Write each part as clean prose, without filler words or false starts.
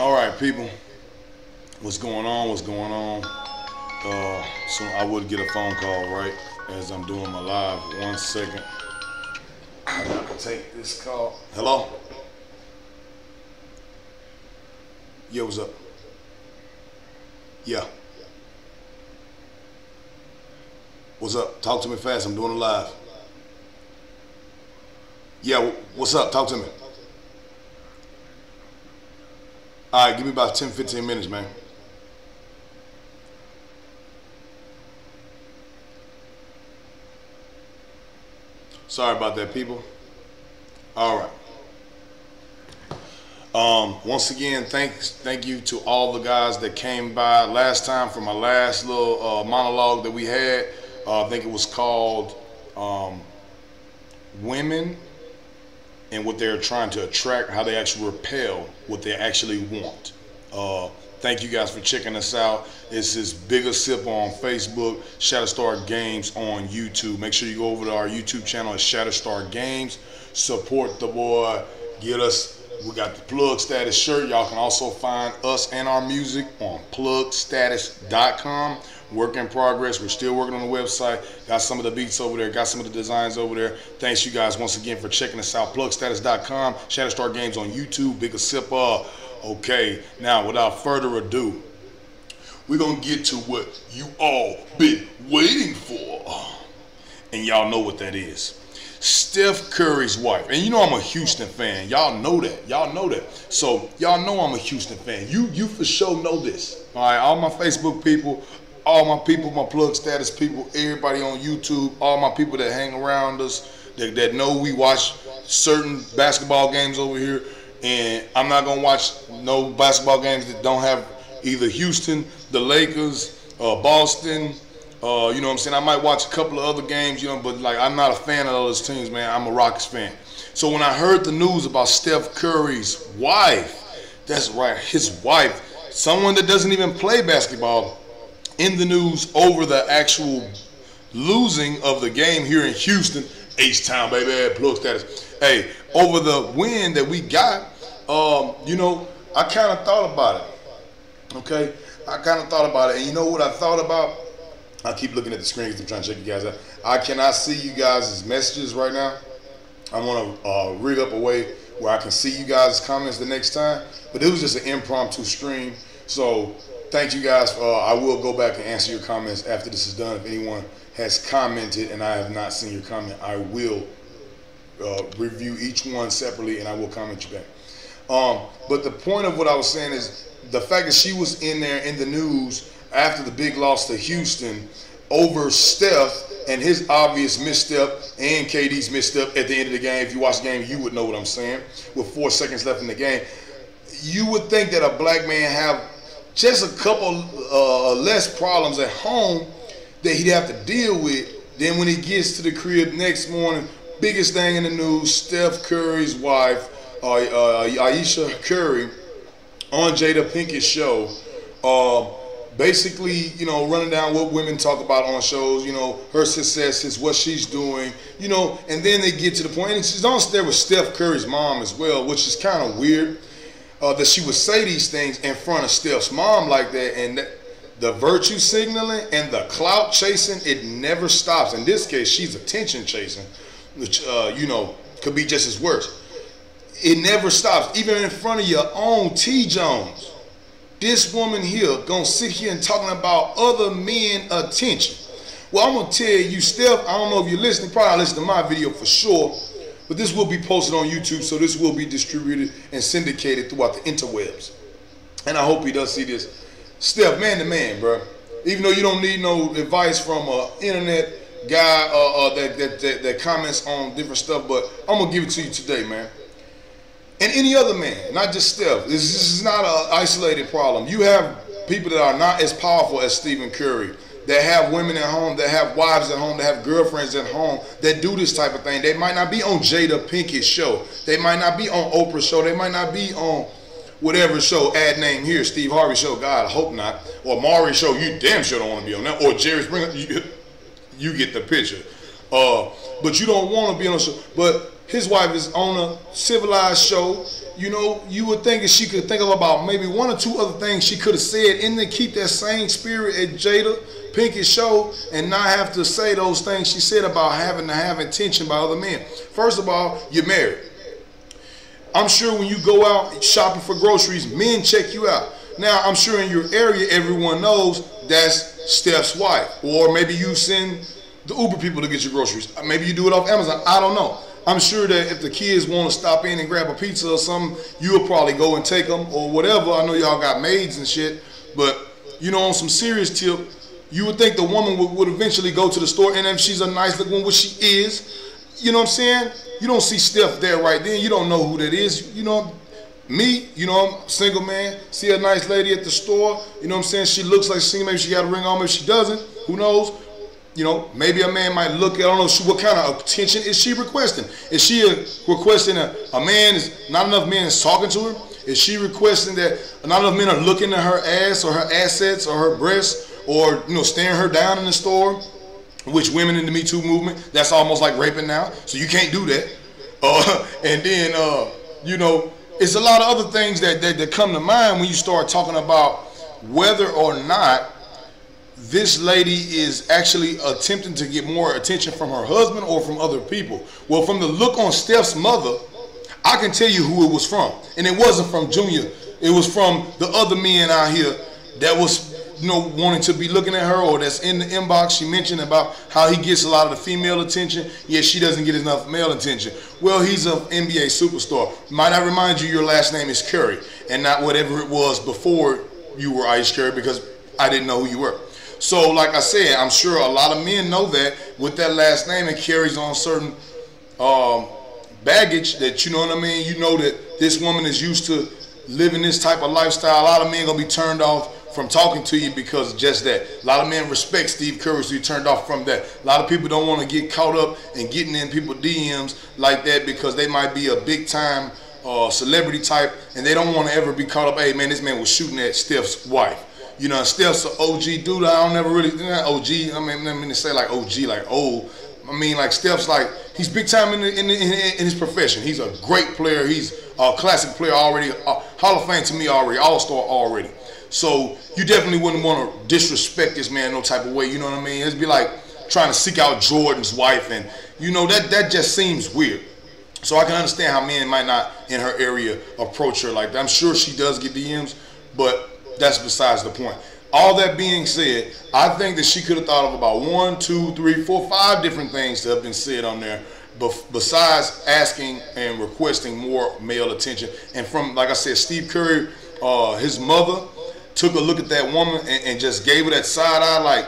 All right, people. What's going on? What's going on? So I would get a phone call right as I'm doing my live. 1 second. I gotta take this call. Hello? Yeah, what's up? Yeah. What's up? Talk to me fast. I'm doing it live. Yeah, what's up? Talk to me. All right, give me about 10, 15 minutes, man. Sorry about that, people. All right. Once again, thank you to all the guys that came by last time for my last little monologue that we had. I think it was called Women and what they're trying to attract, how they actually repel what they actually want. Thank you guys for checking us out. This is Bigger Sip on Facebook, Shatterstar Games on YouTube. Make sure you go over to our YouTube channel at Shatterstar Games. Support the boy. Get us. We got the Plug Status shirt. Y'all can also find us and our music on plugstatus.com. Work in progress. We're still working on the website. Got some of the beats over there. Got some of the designs over there. Thanks you guys once again for checking us out. Plugstatus.com. Shatterstar Games on YouTube. Bigger Sip. Okay, now without further ado, we're going to get to what you all been waiting for. And y'all know what that is. Steph Curry's wife. And you know I'm a Houston fan. Y'all know that. Y'all know that. So y'all know I'm a Houston fan. You for sure know this. All right, all my Facebook people, all my people, my Plug Status people, everybody on YouTube, all my people that hang around us, that know we watch certain basketball games over here. And I'm not going to watch no basketball games that don't have either Houston, the Lakers, Boston. You know what I'm saying? I might watch a couple of other games, you know, but like I'm not a fan of those teams, man. I'm a Rockets fan. So when I heard the news about Steph Curry's wife, that's right, his wife, someone that doesn't even play basketball, in the news over the actual losing of the game here in Houston, H-Town, baby, Plug Status. Hey, over the win that we got, you know, I kind of thought about it. Okay? I kind of thought about it. And you know what I thought about? I keep looking at the screen because I'm trying to check you guys out. I cannot see you guys' messages right now. I want to rig up a way where I can see you guys' comments the next time. But it was just an impromptu stream. So thank you guys. I will go back and answer your comments after this is done. If anyone has commented and I have not seen your comment, I will review each one separately and I will comment you back. But the point of what I was saying is the fact that she was in there in the news after the big loss to Houston over Steph and his obvious misstep and KD's misstep at the end of the game. If you watch the game, you would know what I'm saying. With 4 seconds left in the game, you would think that a black man have just a couple less problems at home that he'd have to deal with than when he gets to the crib next morning. Biggest thing in the news, Steph Curry's wife, IESHA Curry, on Jada Pinkett's show, basically, you know, running down what women talk about on shows, you know, her successes, what she's doing, you know, and then they get to the point, and she's on there with Steph Curry's mom as well, which is kind of weird that she would say these things in front of Steph's mom like that, and the virtue signaling and the clout chasing, it never stops. In this case, she's attention chasing, which, you know, could be just as worse. It never stops, even in front of your own T. Jones. This woman here gonna sit here and talking about other men attention. Well, I'm gonna tell you, Steph, I don't know if you're listening, probably listen to my video for sure, but this will be posted on YouTube, so this will be distributed and syndicated throughout the interwebs. And I hope he does see this. Steph, man to man, bro. Even though you don't need no advice from an internet guy that comments on different stuff, but I'm gonna give it to you today, man. And any other man, not just Steph. This is not an isolated problem. You have people that are not as powerful as Stephen Curry, that have women at home, that have wives at home, that have girlfriends at home, that do this type of thing. They might not be on Jada Pinkett's show. They might not be on Oprah's show. They might not be on whatever show, ad name here, Steve Harvey show, God, I hope not. Or Maury show, you damn sure don't want to be on that. Or Jerry Springer, you get the picture. But you don't want to be on a show. But his wife is on a civilized show you know, you would think that she could think of about maybe one or two other things she could have said and then keep that same spirit at Jada Pinkett's show and not have to say those things she said about having to have attention by other men. First of all, you're married. I'm sure when you go out shopping for groceries, men check you out. Now, I'm sure in your area, everyone knows that's Steph's wife. Or maybe you send the Uber people to get your groceries. Maybe you do it off Amazon. I don't know. I'm sure that if the kids want to stop in and grab a pizza or something, you'll probably go and take them or whatever. I know y'all got maids and shit. But, you know, on some serious tip, you would think the woman would eventually go to the store, and if she's a nice looking one, which she is, you know what I'm saying? You don't see Steph there right then. You don't know who that is. You know, me, you know, I'm a single man, see a nice lady at the store, you know what I'm saying? She looks like she, maybe she got a ring on, maybe she doesn't. Who knows? You know, maybe a man might look at, I don't know, what kind of attention is she requesting? Is she requesting a man, is not enough men is talking to her? Is she requesting that not enough men are looking at her ass or her assets or her breasts or, you know, staring her down in the store? Which women in the Me Too movement, that's almost like raping now, so you can't do that. And then, you know, it's a lot of other things that come to mind when you start talking about whether or not this lady is actually attempting to get more attention from her husband or from other people. Well, from the look on Steph's mother, I can tell you who it was from. And it wasn't from Junior. It was from the other men out here that was, you know, wanting to be looking at her, or that's in the inbox. She mentioned about how he gets a lot of the female attention, yet she doesn't get enough male attention. Well, he's an NBA superstar. Might I remind you, your last name is Curry and not whatever it was before you were IESHA Curry, because I didn't know who you were. So like I said, I'm sure a lot of men know that with that last name, it carries on certain baggage that, you know what I mean, you know that this woman is used to living this type of lifestyle. A lot of men gonna be turned off from talking to you because of just that. A lot of men respect Steve Curry, so you're turned off from that. A lot of people don't want to get caught up in getting in people's DMs like that because they might be a big time celebrity type and they don't want to ever be caught up, hey man, this man was shooting at Steph's wife. You know, Steph's an OG dude. I don't never really, not OG, I mean to say like OG, like old. I mean, like Steph's like, he's big time in his profession. He's a great player. He's a classic player already, Hall of Fame to me already, all-star already. So you definitely wouldn't want to disrespect this man no type of way, you know what I mean? It'd be like trying to seek out Jordan's wife, and you know, that just seems weird. So I can understand how men might not in her area approach her like that. I'm sure she does get DMs, but that's besides the point. All that being said, I think that she could have thought of about 1, 2, 3, 4, 5 different things that have been said on there, besides asking and requesting more male attention. And from, like I said, Steve Curry, his mother took a look at that woman and just gave her that side eye like,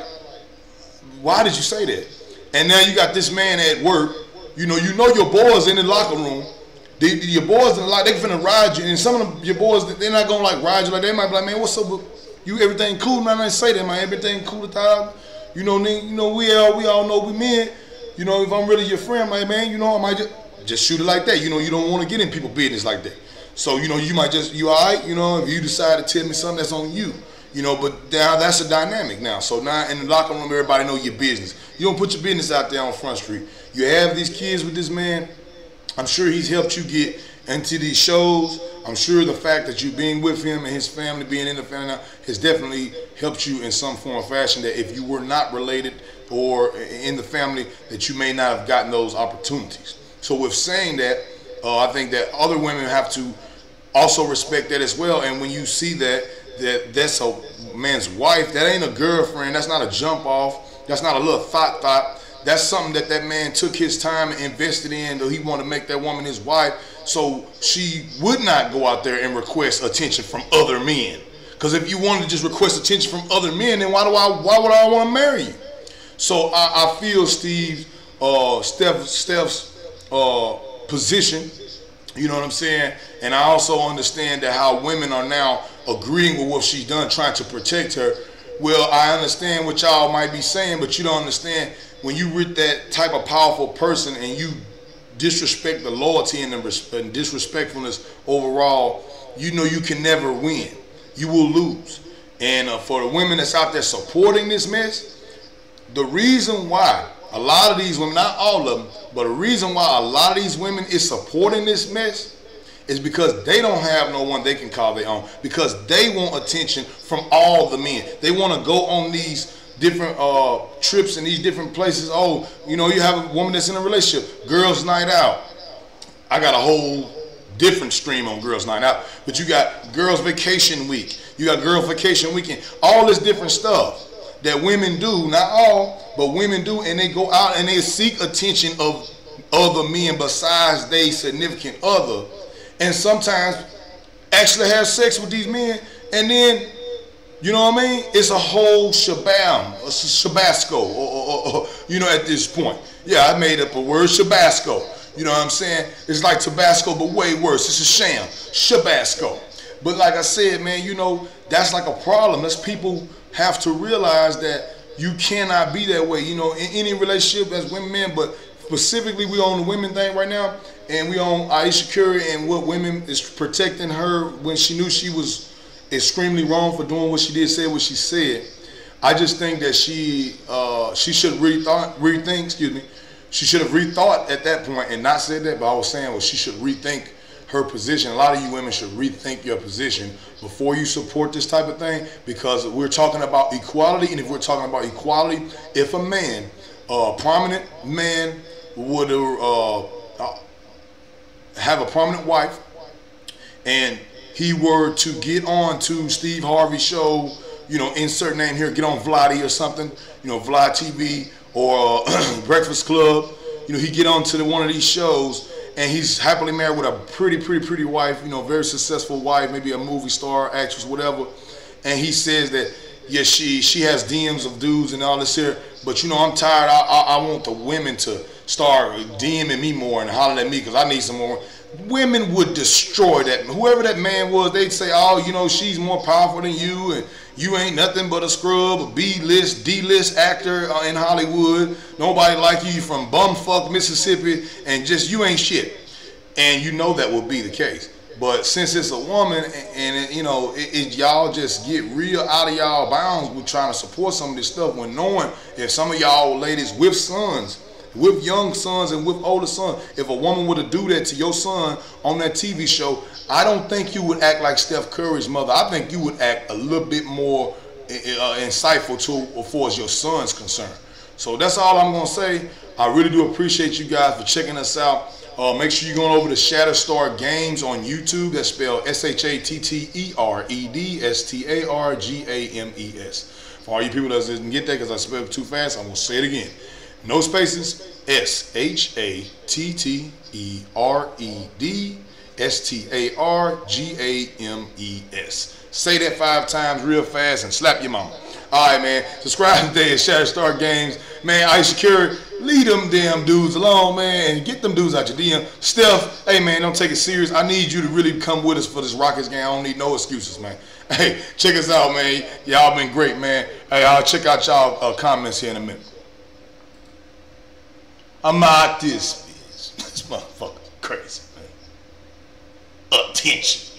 why did you say that? And now you got this man at work, you know your boys in the locker room, your boys in the locker, they finna ride you, and some of them, your boys, they're not gonna like ride you, like they might be like, man, what's up with you, everything cool, man? I say that, man, everything cool at time. You know, we all know we men. You know, if I'm really your friend, man, you know, I might just shoot it like that. You know, you don't want to get in people's business like that. So, you know, you might just, you all right? You know, if you decide to tell me something, that's on you. You know, but now that's a dynamic now. So now in the locker room, everybody know your business. You don't put your business out there on Front Street. You have these kids with this man. I'm sure he's helped you get into these shows. I'm sure the fact that you being with him and his family, being in the family now, has definitely helped you in some form or fashion, that if you were not related or in the family, that you may not have gotten those opportunities. So with saying that, I think that other women have to also respect that as well. And when you see that's a man's wife, that ain't a girlfriend, that's not a jump off, that's not a little thought. That's something that man took his time and invested in, though he wanted to make that woman his wife, so she would not go out there and request attention from other men. Because if you wanted to just request attention from other men, then why would I want to marry you? So I feel Steph's position, you know what I'm saying? And I also understand that how women are now agreeing with what she's done, trying to protect her. Well, I understand what y'all might be saying, but you don't understand when you with that type of powerful person and you disrespect the loyalty and the disrespectfulness overall, you know you can never win. You will lose. And for the women that's out there supporting this mess, the reason why a lot of these women, not all of them, but the reason why a lot of these women is supporting this mess is because they don't have no one they can call their own, because they want attention from all the men. They want to go on these different trips in these different places. Oh, you know, you have a woman that's in a relationship, girls' night out. I got a whole different stream on girls' night out, but you got girls' vacation week, you got girl vacation weekend, all this different stuff that women do, not all, but women do, and they go out and they seek attention of other men besides their significant other, and sometimes actually have sex with these men, and then, you know what I mean? It's a whole shabam, a shabasco, or you know, at this point. Yeah, I made up a word, shabasco. You know what I'm saying? It's like Tabasco, but way worse. It's a sham, shabasco. But like I said, man, you know, that's like a problem. That's people have to realize that you cannot be that way. You know, in any relationship as women, men, but specifically we on the women thing right now, and we on IESHA Curry and what women is protecting her when she knew she was extremely wrong for doing what she did, said what she said. I just think that she should rethink, excuse me, she should have rethought at that point and not said that, but I was saying, well, she should rethink her position. A lot of you women should rethink your position before you support this type of thing, because we're talking about equality, and if we're talking about equality, if a man, a prominent man, would have a prominent wife, and he were to get on to Steve Harvey's show, you know, insert name here, get on Vladi or something, you know, Vlad TV or Breakfast Club, you know, he get on to one of these shows, and he's happily married with a pretty wife, you know, very successful wife, maybe a movie star, actress, whatever, and he says that, yeah, she has DMs of dudes and all this here, but you know, I'm tired, I want the women to start DMing me more and hollering at me because I need some more. Women would destroy that. Whoever that man was, they'd say, oh, you know, she's more powerful than you, and you ain't nothing but a scrub, a B-list, D-list actor in Hollywood. Nobody like you from bumfuck Mississippi, and just you ain't shit. And you know that will be the case. But since it's a woman, and you know, y'all just get real out of y'all bounds with trying to support some of this stuff, when knowing if some of y'all ladies with sons, with young sons and with older sons, if a woman were to do that to your son on that TV show, I don't think you would act like Steph Curry's mother. I think you would act a little bit more insightful as far as your son's concerned. So that's all I'm going to say. I really do appreciate you guys for checking us out. Make sure you're going over to Shatterstar Games on YouTube. That's spelled ShatterStarGames. For all you people that didn't get that because I spelled it too fast, I'm going to say it again. No spaces, ShatterStarGames. Say that 5 times real fast and slap your mama. All right, man. Subscribe today at Shatterstar Games. Man, IESHA Curry, leave them damn dudes alone, man, and get them dudes out your DM. Steph, hey, man, don't take it serious. I need you to really come with us for this Rockets game. I don't need no excuses, man. Hey, check us out, man. Y'all been great, man. Hey, I'll check out y'all comments here in a minute. I'm out this bitch. This motherfucker's crazy, man. Attention.